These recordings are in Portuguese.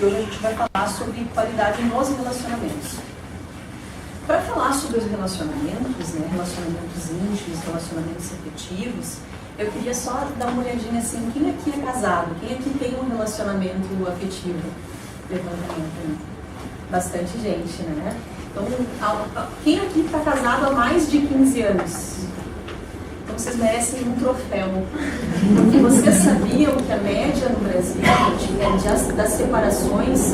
hoje a gente vai falar sobre qualidade nos relacionamentos. Para falar sobre os relacionamentos, né, relacionamentos íntimos, relacionamentos afetivos, eu queria só dar uma olhadinha assim, quem aqui é casado? Quem aqui tem um relacionamento afetivo? Levantamento. Bastante gente, né? Então, quem aqui está casado há mais de 15 anos? Então, vocês merecem um troféu. Porque vocês sabiam que a média no Brasil das separações,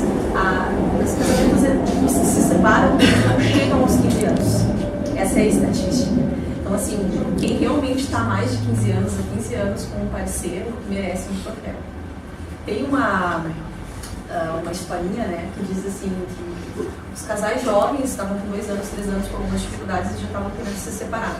das casamentos que se separam não chegam aos 15 anos. Essa é a estatística. Então, assim, quem realmente está há mais de 15 anos, há 15 anos com um parceiro, merece um troféu. Tem uma historinha, né, que diz assim, que os casais jovens estavam com 2 anos, 3 anos com algumas dificuldades e já estavam querendo se separar.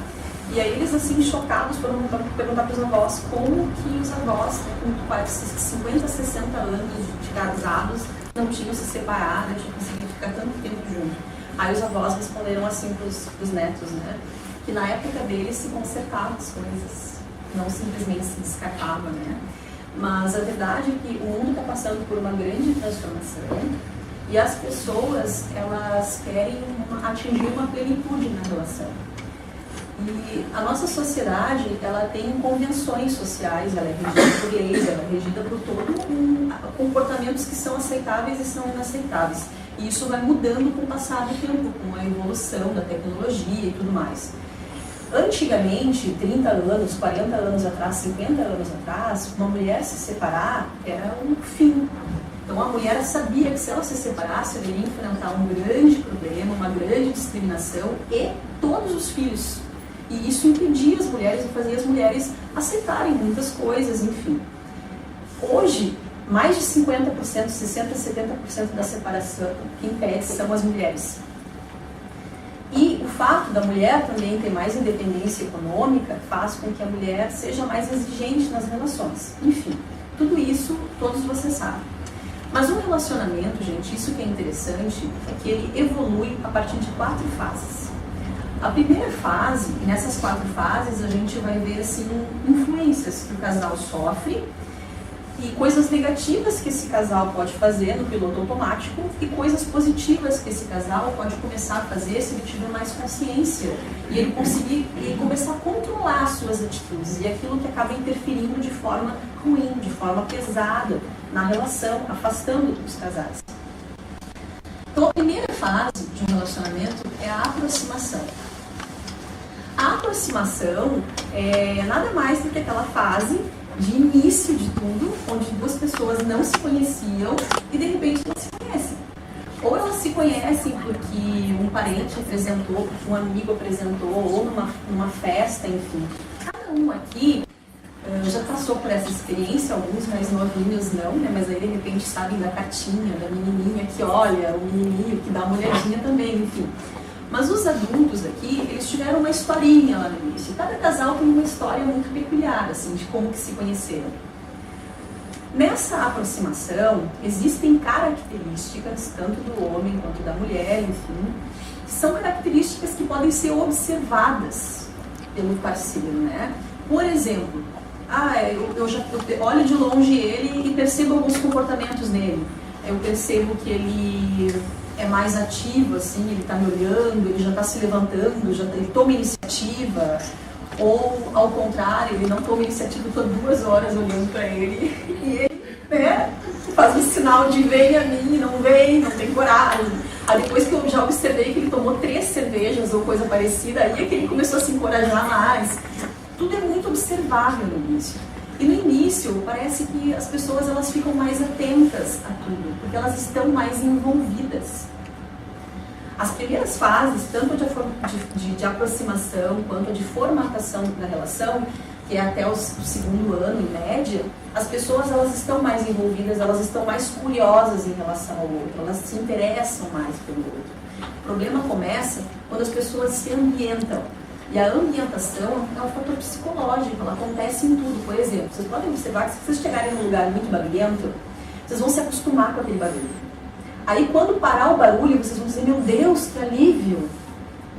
E aí eles, assim, chocados, foram perguntar para os avós como que os avós, com quase 50, 60 anos de casados, não tinham se separado, não tinham conseguido ficar tanto tempo juntos. Aí os avós responderam assim para os netos, né, que na época deles se consertavam as coisas, não simplesmente se descartava, né. Mas a verdade é que o mundo está passando por uma grande transformação e as pessoas, elas querem atingir uma plenitude na relação. E a nossa sociedade, ela tem convenções sociais, ela é regida por leis, ela é regida por comportamentos que são aceitáveis e são inaceitáveis. E isso vai mudando com o passar do tempo, com a evolução da tecnologia e tudo mais. Antigamente, 30 anos, 40 anos atrás, 50 anos atrás, uma mulher se separar era um fim. Então a mulher sabia que se ela se separasse, ela iria enfrentar um grande problema, uma grande discriminação e todos os filhos. E isso impedia as mulheres e fazia as mulheres aceitarem muitas coisas, enfim. Hoje, mais de 50%, 60%, 70% da separação que impede são as mulheres. E o fato da mulher também ter mais independência econômica faz com que a mulher seja mais exigente nas relações. Enfim, tudo isso todos vocês sabem. Mas um relacionamento, gente, isso que é interessante, é que ele evolui a partir de 4 fases. A primeira fase, e nessas 4 fases a gente vai ver assim, influências que o casal sofre e coisas negativas que esse casal pode fazer no piloto automático e coisas positivas que esse casal pode começar a fazer se ele tiver mais consciência e ele conseguir começar a controlar as suas atitudes e aquilo que acaba interferindo de forma ruim, de forma pesada na relação, afastando os casais. Então a primeira fase de um relacionamento é a aproximação. A aproximação é nada mais do que aquela fase de início de tudo, onde 2 pessoas não se conheciam e de repente elas se conhecem. Ou elas se conhecem porque um parente apresentou, porque um amigo apresentou, ou numa festa, enfim. Cada um aqui já passou por essa experiência, alguns mais novinhos não, né? Mas aí de repente sabem da cartinha, da menininha que olha, o menininho que dá uma olhadinha também, enfim. Mas os adultos aqui, eles tiveram uma historinha lá no início. Cada casal tem uma história muito peculiar, assim, de como que se conheceram. Nessa aproximação, existem características, tanto do homem quanto da mulher, enfim, que são características que podem ser observadas pelo parceiro, né? Por exemplo, eu olho de longe ele e percebo alguns comportamentos nele. Eu percebo que ele é mais ativo, assim, ele está me olhando, ele já está se levantando, ele toma iniciativa, ou ao contrário, ele não toma iniciativa, eu estou 2 horas olhando para ele e ele, né, faz um sinal de vem a mim, não tem coragem. Aí depois que eu já observei que ele tomou 3 cervejas ou coisa parecida, aí é que ele começou a se encorajar mais. Tudo é muito observável no início. E no início, parece que as pessoas elas ficam mais atentas a tudo, porque elas estão mais envolvidas. As primeiras fases, tanto de aproximação quanto de formatação da relação, que é até o 2º ano, em média, as pessoas elas estão mais envolvidas, elas estão mais curiosas em relação ao outro, elas se interessam mais pelo outro. O problema começa quando as pessoas se ambientam. E a ambientação é um fator psicológico, ela acontece em tudo. Por exemplo, vocês podem observar que se vocês chegarem num lugar muito barulhento, vocês vão se acostumar com aquele barulho. Aí quando parar o barulho, vocês vão dizer, meu Deus, que alívio!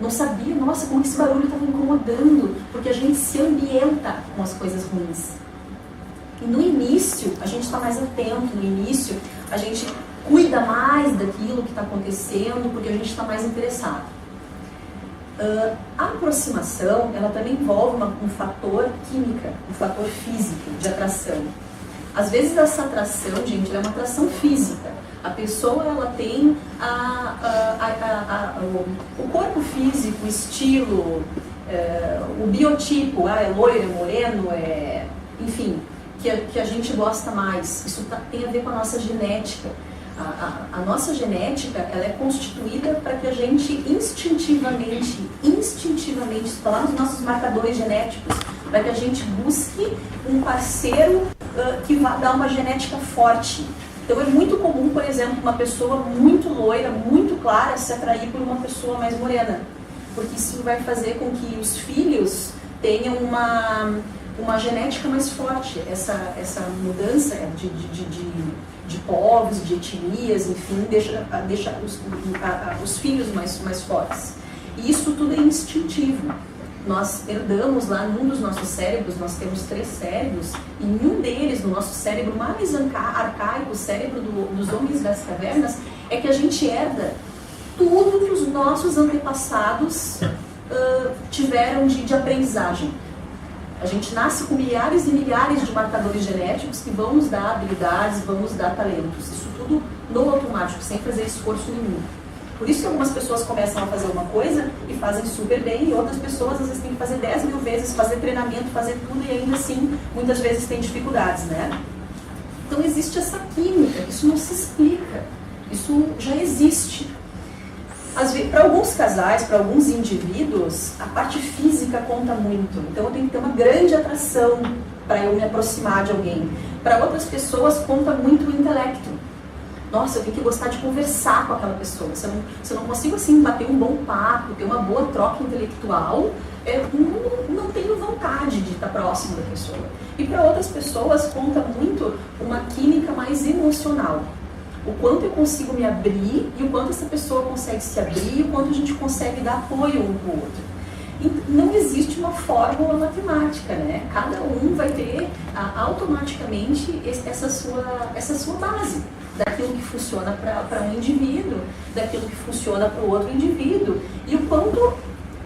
Não sabia, nossa, como esse barulho estava me incomodando, porque a gente se ambienta com as coisas ruins. E no início, a gente está mais atento, no início, a gente cuida mais daquilo que está acontecendo, porque a gente está mais interessado. A aproximação, ela também envolve um fator química, um fator físico de atração. Às vezes essa atração, gente, ela é uma atração física. A pessoa, ela tem o corpo físico, o estilo, o biotipo, é loiro, é moreno, enfim, que a gente gosta mais. Isso tem a ver com a nossa genética. A nossa genética, ela é constituída para que a gente instintivamente, está lá nos nossos marcadores genéticos, para que a gente busque um parceiro que vá dar uma genética forte. Então é muito comum, por exemplo, uma pessoa muito loira, muito clara, se atrair por uma pessoa mais morena, porque isso vai fazer com que os filhos tenham uma genética mais forte. Essa mudança de povos, de etnias, enfim, deixa os filhos mais fortes. E isso tudo é instintivo. Nós herdamos lá num dos nossos cérebros, nós temos 3 cérebros, e em um deles, no nosso cérebro mais arcaico, o cérebro dos homens das cavernas, é que a gente herda tudo que os nossos antepassados tiveram de aprendizagem. A gente nasce com milhares e milhares de marcadores genéticos que vão nos dar habilidades, vão nos dar talentos. Isso tudo no automático, sem fazer esforço nenhum. Por isso que algumas pessoas começam a fazer uma coisa e fazem super bem, e outras pessoas às vezes têm que fazer 10 mil vezes, fazer treinamento, fazer tudo, e ainda assim, muitas vezes tem dificuldades, né? Então existe essa química, isso não se explica, isso já existe. Para alguns casais, para alguns indivíduos, a parte física conta muito. Então eu tenho que ter uma grande atração para eu me aproximar de alguém. Para outras pessoas conta muito o intelecto. Nossa, eu tenho que gostar de conversar com aquela pessoa. Se eu não consigo assim bater um bom papo, ter uma boa troca intelectual, eu não tenho vontade de estar próximo da pessoa. E para outras pessoas conta muito uma química mais emocional. O quanto eu consigo me abrir e o quanto essa pessoa consegue se abrir e o quanto a gente consegue dar apoio um para o outro. E não existe uma fórmula matemática, né? Cada um vai ter automaticamente essa sua base, daquilo que funciona para um indivíduo, daquilo que funciona para o outro indivíduo, e o quanto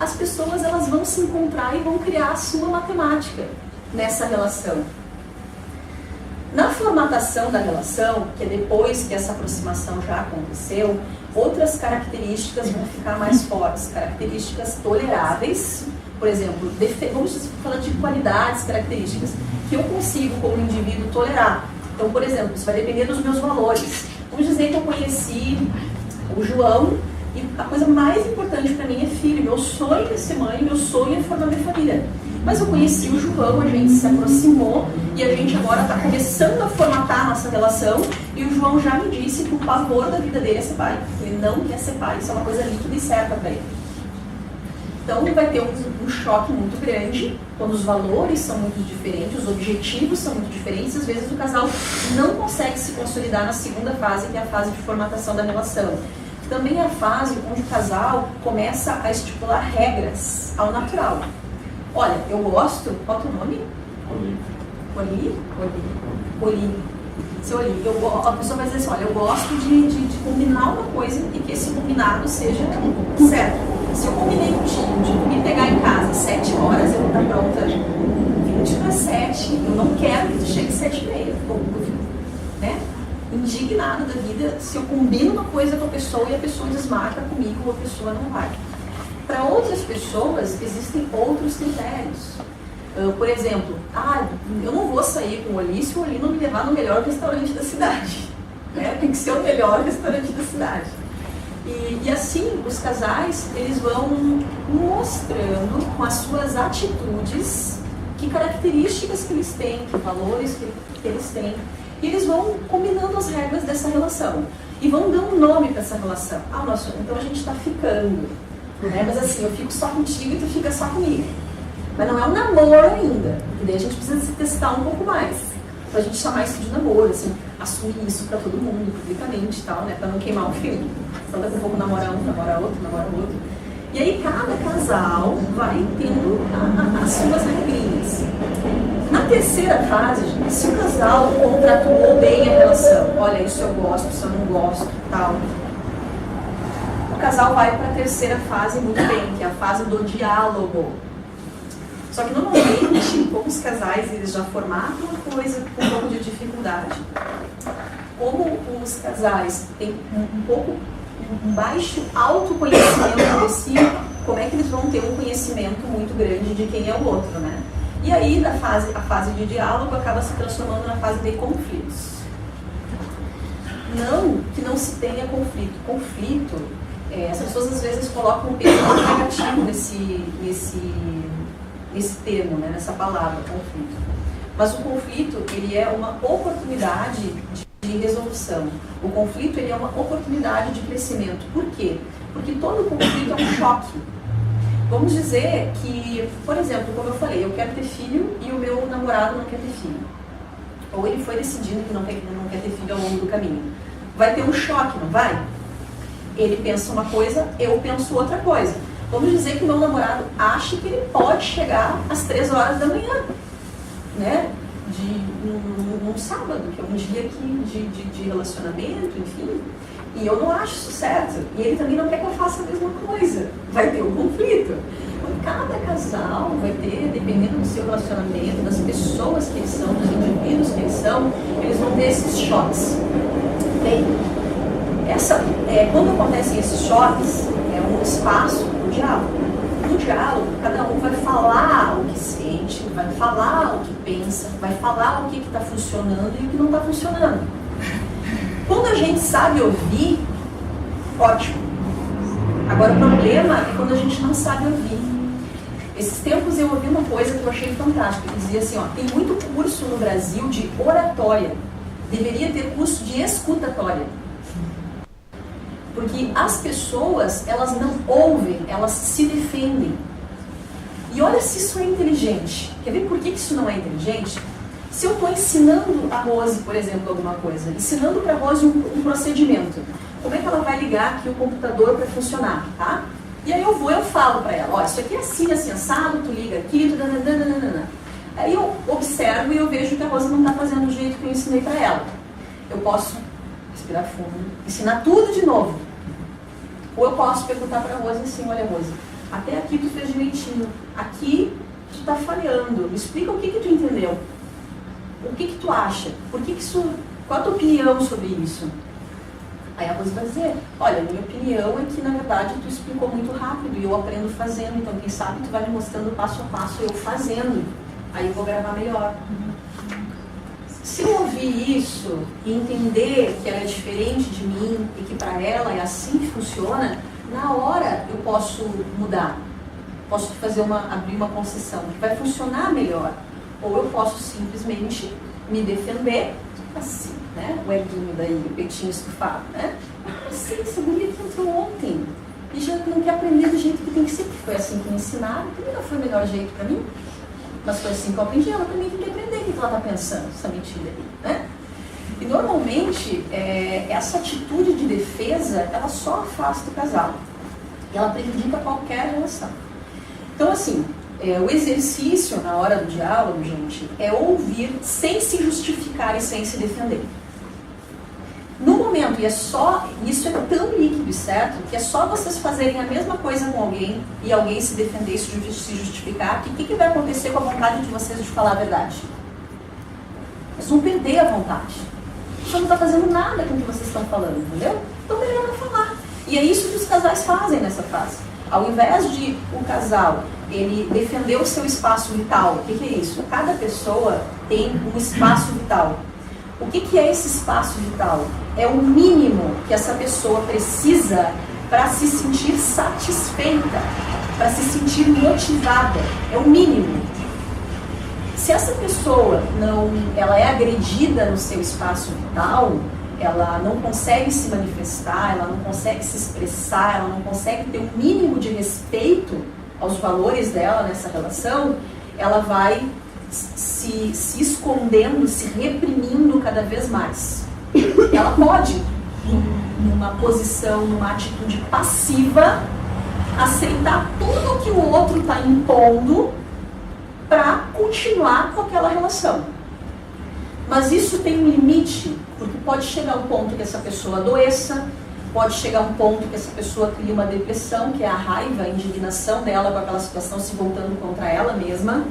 as pessoas elas vão se encontrar e vão criar a sua matemática nessa relação. Na formatação da relação, que é depois que essa aproximação já aconteceu, outras características vão ficar mais fortes, características toleráveis, por exemplo, vamos falar de qualidades, características que eu consigo como indivíduo tolerar. Então, por exemplo, isso vai depender dos meus valores. Vamos dizer que eu conheci o João e a coisa mais importante para mim é filho. Meu sonho é ser mãe, meu sonho é formar minha família. Mas eu conheci o João, a gente se aproximou e a gente agora está começando a formatar a nossa relação, e o João já me disse que o pavor da vida dele é ser pai. Ele não quer ser pai, isso é uma coisa líquida e certa para ele. Então vai ter um choque muito grande, quando os valores são muito diferentes, os objetivos são muito diferentes, às vezes o casal não consegue se consolidar na segunda fase, que é a fase de formatação da relação. Também é a fase onde o casal começa a estipular regras ao natural. Olha, eu gosto... Qual é o teu nome? Oli. Seu Oli. A pessoa vai dizer assim, olha, eu gosto de combinar uma coisa e que esse combinado seja certo. Se eu combinei contigo de me pegar em casa às 7 horas, eu vou estar pronta 20 para 7. Eu não quero que tu chegue às 7h30. Né? Indignado da vida se eu combino uma coisa com a pessoa e a pessoa desmarca comigo ou a pessoa não vai. Para outras pessoas, existem outros critérios. Por exemplo, eu não vou sair com o Oli se o Oli não me levar no melhor restaurante da cidade. Né? Tem que ser o melhor restaurante da cidade. E assim, os casais, eles vão mostrando com as suas atitudes que características que eles têm, que valores que eles têm. E eles vão combinando as regras dessa relação. E vão dando um nome para essa relação. Então a gente está ficando. Né? Mas assim, eu fico só contigo e tu fica só comigo. Mas não é um namoro ainda, porque daí a gente precisa se testar um pouco mais. Pra gente chamar isso de namoro, assim, assumir isso pra todo mundo, publicamente e tal, né? Pra não queimar o filme. Então daqui a pouco namora um, namora outro. E aí cada casal vai tendo as suas regrinhas. Na terceira fase, gente, se o casal contratuou bem a relação, olha, isso eu gosto, isso eu não gosto, tal, o casal vai para a terceira fase muito bem, que é a fase do diálogo. Só que normalmente, poucos casais eles já formatam uma coisa com um pouco de dificuldade. Como os casais têm um baixo autoconhecimento de si, como é que eles vão ter um conhecimento muito grande de quem é o outro, né? E aí a fase de diálogo acaba se transformando na fase de conflitos. Não que não se tenha conflito. Conflito, as pessoas às vezes colocam um peso muito negativo nesse termo, né, nessa palavra, conflito. Mas o conflito, ele é uma oportunidade de resolução. O conflito, ele é uma oportunidade de crescimento. Por quê? Porque todo conflito é um choque. Vamos dizer que, por exemplo, como eu falei, eu quero ter filho e o meu namorado não quer ter filho. Ou ele foi decidindo que não quer ter filho ao longo do caminho. Vai ter um choque, não vai? Ele pensa uma coisa, eu penso outra coisa. Vamos dizer que o meu namorado acha que ele pode chegar às 3 horas da manhã, né? Num sábado, que é um dia de relacionamento, enfim. E eu não acho isso certo. E ele também não quer que eu faça a mesma coisa. Vai ter um conflito. Cada casal vai ter, dependendo do seu relacionamento, das pessoas que eles são, dos indivíduos que eles são, eles vão ter esses choques. Bem, quando acontecem esses choques, é um espaço do diálogo. No diálogo, cada um vai falar o que sente, vai falar o que pensa, vai falar o que está funcionando e o que não está funcionando. Quando a gente sabe ouvir, ótimo. Agora o problema é quando a gente não sabe ouvir. Esses tempos eu ouvi uma coisa que eu achei fantástica, que dizia assim, ó, tem muito curso no Brasil de oratória, deveria ter curso de escutatória. Porque as pessoas, elas não ouvem, elas se defendem. E olha se isso é inteligente. Quer ver por que isso não é inteligente? Se eu estou ensinando a Rose, por exemplo, alguma coisa, ensinando para a Rose um procedimento, como é que ela vai ligar aqui o computador para funcionar, tá? E aí eu falo para ela, ó, isso aqui é assim, assim, assado, tu liga aqui, tu dananana. Aí eu observo e eu vejo que a Rose não está fazendo do jeito que eu ensinei para ela. Eu posso respirar fundo, ensinar tudo de novo. Ou eu posso perguntar para a Rose assim, olha Rose, até aqui tu fez direitinho, aqui tu está falhando, me explica o que tu entendeu. O que tu acha? Qual a tua opinião sobre isso? Aí a Rose vai dizer, olha, minha opinião é que na verdade tu explicou muito rápido e eu aprendo fazendo, então quem sabe tu vai me mostrando passo a passo eu fazendo, aí eu vou gravar melhor. Se eu ouvir isso e entender que ela é diferente de mim e que para ela é assim que funciona, na hora eu posso mudar, posso abrir uma concessão que vai funcionar melhor. Ou eu posso simplesmente me defender, assim, né? O erguinho daí, o peitinho estufado, né? Assim, essa guria que entrou ontem e já não quer aprender do jeito que tem que ser, porque foi assim que me ensinaram, também não foi o melhor jeito para mim, mas foi assim que eu aprendi, ela também tem que aprender o que ela está pensando, essa mentira aí, né? E normalmente, essa atitude de defesa, ela só afasta o casal, e ela prejudica qualquer relação. Então, assim, o exercício na hora do diálogo, gente, é ouvir sem se justificar e sem se defender. No momento, isso é tão líquido, certo? Que é só vocês fazerem a mesma coisa com alguém e alguém se defender e se justificar, que o que vai acontecer com a vontade de vocês de falar a verdade? Vocês vão perder a vontade. Você não está fazendo nada com o que vocês estão falando, entendeu? Então melhor não falar. E é isso que os casais fazem nessa fase. Ao invés de o casal ele defender o seu espaço vital, o que é isso? Cada pessoa tem um espaço vital. O que é esse espaço vital? É o mínimo que essa pessoa precisa para se sentir satisfeita, para se sentir motivada. É o mínimo. Se essa pessoa ela é agredida no seu espaço vital, ela não consegue se manifestar, ela não consegue se expressar, ela não consegue ter um mínimo de respeito aos valores dela nessa relação, ela vai se escondendo, se reprimindo cada vez mais. Ela pode, numa posição, numa atitude passiva, aceitar tudo que o outro está impondo para continuar com aquela relação. Mas isso tem um limite, porque pode chegar um ponto que essa pessoa adoeça, pode chegar um ponto que essa pessoa cria uma depressão, que é a raiva, a indignação dela com aquela situação se voltando contra ela mesma.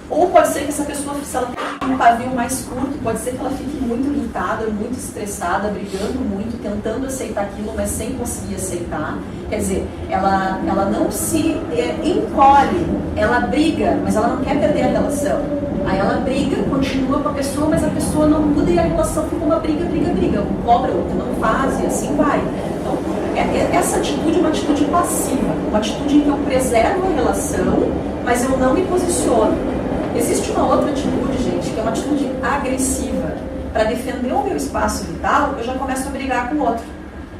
Ou pode ser que essa pessoa, se ela tem um pavio mais curto, pode ser que ela fique muito irritada, muito estressada, brigando muito, tentando aceitar aquilo, mas sem conseguir aceitar. Quer dizer, ela não se encolhe, ela briga, mas ela não quer perder a relação. Aí ela briga, continua com a pessoa, mas a pessoa não muda e a relação fica uma briga. Um cobra, outro não faz, e assim vai. Então, essa atitude é uma atitude passiva, uma atitude em que eu preservo a relação, mas eu não me posiciono. Existe uma outra atitude, gente, que é uma atitude agressiva. Para defender o meu espaço vital, eu já começo a brigar com o outro.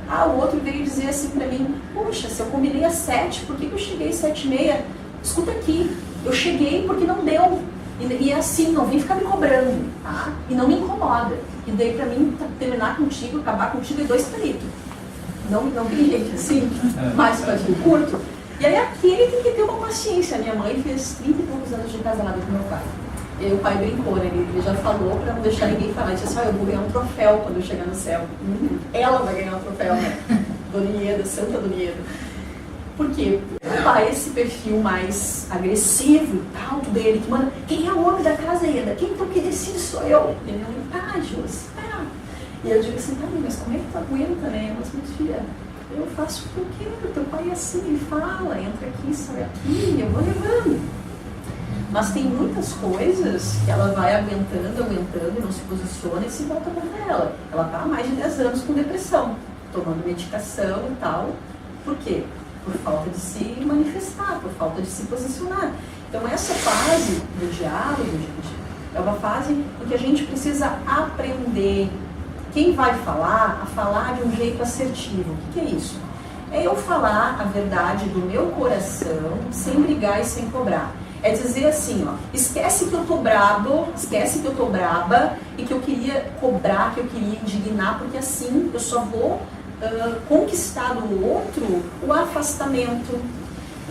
O outro veio dizer assim pra mim, poxa, se eu combinei às 7, por que eu cheguei às 7h30? Escuta aqui, eu cheguei porque não deu. E é assim, não vem ficar me cobrando, tá? E não me incomoda. E daí pra mim, terminar contigo, acabar contigo é 2 palitos. Não briguei assim, mais para curto. E aí aqui ele tem que ter uma paciência. Minha mãe fez 30 e poucos anos de casado com meu pai. E aí o pai brincou, né? Ele já falou para não deixar ninguém falar. Ele disse assim, eu vou ganhar um troféu quando eu chegar no céu. Ela vai ganhar um troféu, né? Dona Ieda, Santa Dona Ieda. Por quê? O pai, esse perfil mais agressivo e tal, dele, que manda, quem é o homem da casa, Ieda? Quem que decide sou eu? E minha mãe, tá, Josi, tá. E eu digo assim, tá, mas como é que tu aguenta, né? Mas, minha filha, eu faço o que eu quero, teu pai é assim, ele fala, entra aqui, sai aqui, eu vou levando. Mas tem muitas coisas que ela vai aguentando, e não se posiciona e se volta contra ela. Ela está há mais de 10 anos com depressão, tomando medicação e tal. Por quê? Por falta de se manifestar, por falta de se posicionar. Então essa fase do diálogo, gente, é uma fase em que a gente precisa aprender. Quem vai falar, a falar de um jeito assertivo. O que é isso? É eu falar a verdade do meu coração, sem brigar e sem cobrar. É dizer assim, ó, esquece que eu tô brabo, esquece que eu tô braba e que eu queria cobrar, que eu queria indignar, porque assim eu só vou conquistar do outro o afastamento,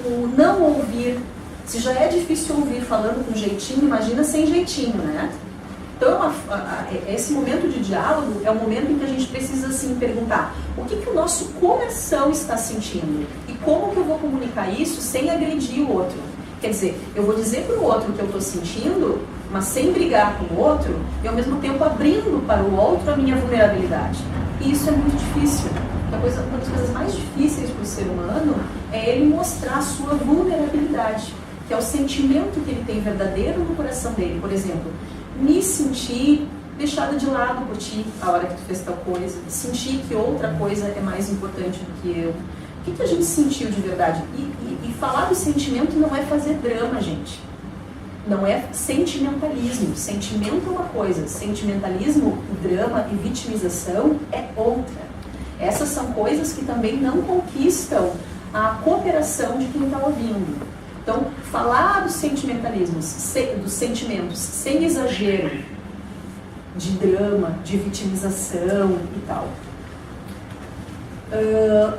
o não ouvir. Se já é difícil ouvir falando com jeitinho, imagina sem jeitinho, né? Então, esse momento de diálogo é o momento em que a gente precisa, assim, perguntar o que o nosso coração está sentindo e como que eu vou comunicar isso sem agredir o outro. Quer dizer, eu vou dizer para o outro o que eu estou sentindo, mas sem brigar com o outro e, ao mesmo tempo, abrindo para o outro a minha vulnerabilidade. E isso é muito difícil. Uma das coisas mais difíceis para o ser humano é ele mostrar a sua vulnerabilidade, que é o sentimento que ele tem verdadeiro no coração dele. Por exemplo, me sentir deixada de lado por ti a hora que tu fez tal coisa, sentir que outra coisa é mais importante do que eu. O que a gente sentiu de verdade? E falar do sentimento não é fazer drama, gente. Não é sentimentalismo. Sentimento é uma coisa, sentimentalismo, drama e vitimização é outra. Essas são coisas que também não conquistam a cooperação de quem está ouvindo. Então, falar dos sentimentalismos, dos sentimentos, sem exagero de drama, de vitimização e tal.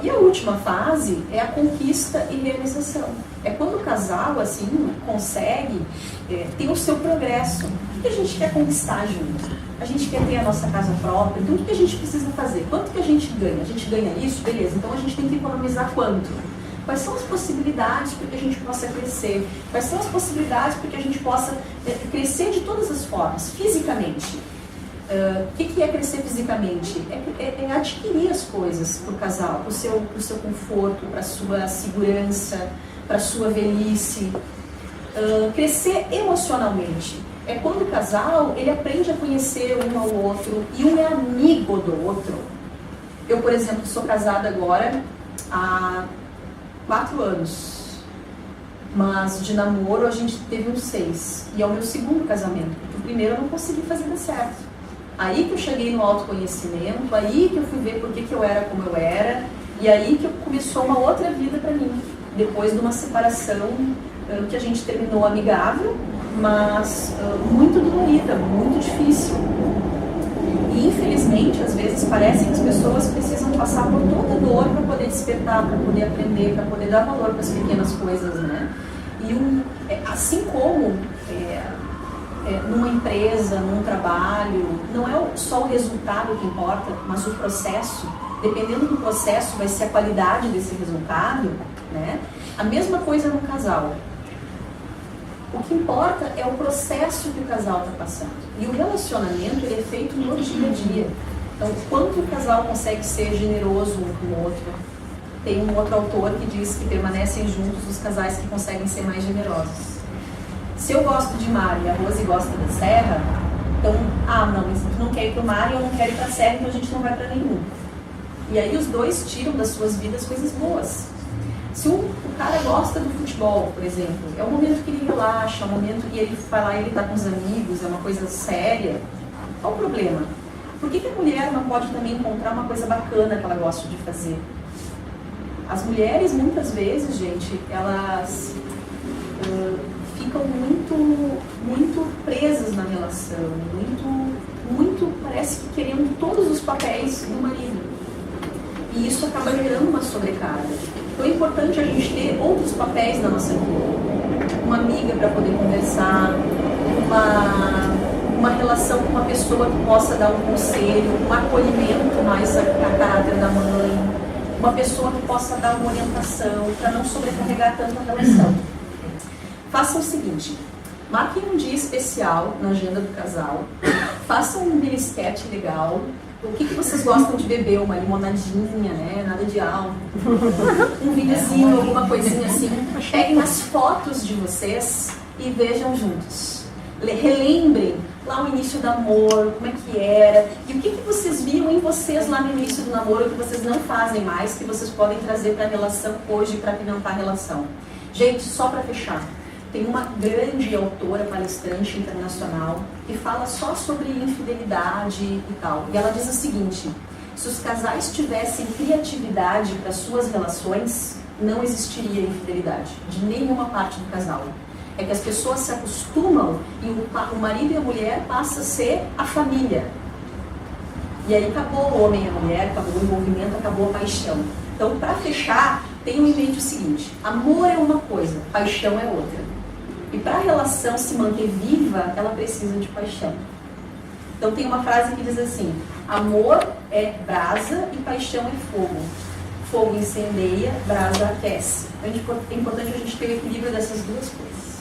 E a última fase é a conquista e realização. É quando o casal, assim, consegue ter o seu progresso. O que a gente quer conquistar junto? A gente quer ter a nossa casa própria. Então, o que a gente precisa fazer? Quanto que a gente ganha? A gente ganha isso? Beleza. Então, a gente tem que economizar quanto? Quais são as possibilidades para que a gente possa crescer? Quais são as possibilidades para que a gente possa crescer de todas as formas, fisicamente? O que é crescer fisicamente? É adquirir as coisas para o casal, para o seu conforto, para a sua segurança, para a sua velhice. Crescer emocionalmente. É quando o casal ele aprende a conhecer um ao outro e um é amigo do outro. Eu, por exemplo, sou casada agora há 4 anos, mas de namoro a gente teve uns 6, e é o meu segundo casamento, porque o primeiro eu não consegui fazer dar certo. Aí que eu cheguei no autoconhecimento, aí que eu fui ver por que eu era como eu era, e aí que começou uma outra vida para mim, depois de uma separação que a gente terminou amigável, mas muito dolorida, muito difícil. E infelizmente, às vezes, parece que as pessoas precisam passar por toda dor para poder despertar, para poder aprender, para poder dar valor para as pequenas coisas, né? E assim como numa empresa, num trabalho, não é só o resultado que importa, mas o processo. Dependendo do processo, vai ser a qualidade desse resultado, né? A mesma coisa no casal. O que importa é o processo que o casal está passando. E o relacionamento ele é feito no dia a dia. Então, quanto o casal consegue ser generoso um com o outro? Tem um outro autor que diz que permanecem juntos os casais que conseguem ser mais generosos. Se eu gosto de mar e a Rose gosta da serra, então, não, mas tu não quer ir para o mar e eu não quero ir para a serra, então a gente não vai para nenhum. E aí os dois tiram das suas vidas coisas boas. Se o cara gosta do futebol, por exemplo, é um momento que ele relaxa, é um momento que ele vai lá e ele está com os amigos, é uma coisa séria. Qual o problema? Por que a mulher não pode também encontrar uma coisa bacana que ela gosta de fazer? As mulheres, muitas vezes, gente, elas ficam muito presas na relação, muito, parece que querendo todos os papéis do marido. E isso acaba gerando uma sobrecarga. Então é importante a gente ter outros papéis na nossa vida. Uma amiga para poder conversar, uma relação com uma pessoa que possa dar um conselho, um acolhimento mais a caráter da mãe, uma pessoa que possa dar uma orientação para não sobrecarregar tanto a relação. Façam o seguinte, marquem um dia especial na agenda do casal, façam um mini sketch legal. O que vocês gostam de beber? Uma limonadinha, né? Nada de álcool. Um videozinho, alguma coisinha assim. Peguem as fotos de vocês e vejam juntos. Relembrem lá o início do namoro, como é que era. E o que vocês viram em vocês lá no início do namoro que vocês não fazem mais, que vocês podem trazer para a relação hoje para apimentar a relação. Gente, só para fechar. Tem uma grande autora palestrante internacional que fala só sobre infidelidade e tal. E ela diz o seguinte, se os casais tivessem criatividade para suas relações, não existiria infidelidade de nenhuma parte do casal. É que as pessoas se acostumam e o marido e a mulher passam a ser a família. E aí acabou o homem e a mulher, acabou o envolvimento, acabou a paixão. Então, para fechar, tenham em mente o seguinte, amor é uma coisa, paixão é outra. E para a relação se manter viva, ela precisa de paixão. Então tem uma frase que diz assim, amor é brasa e paixão é fogo. Fogo incendeia, brasa aquece. Então, é importante a gente ter o equilíbrio dessas duas coisas.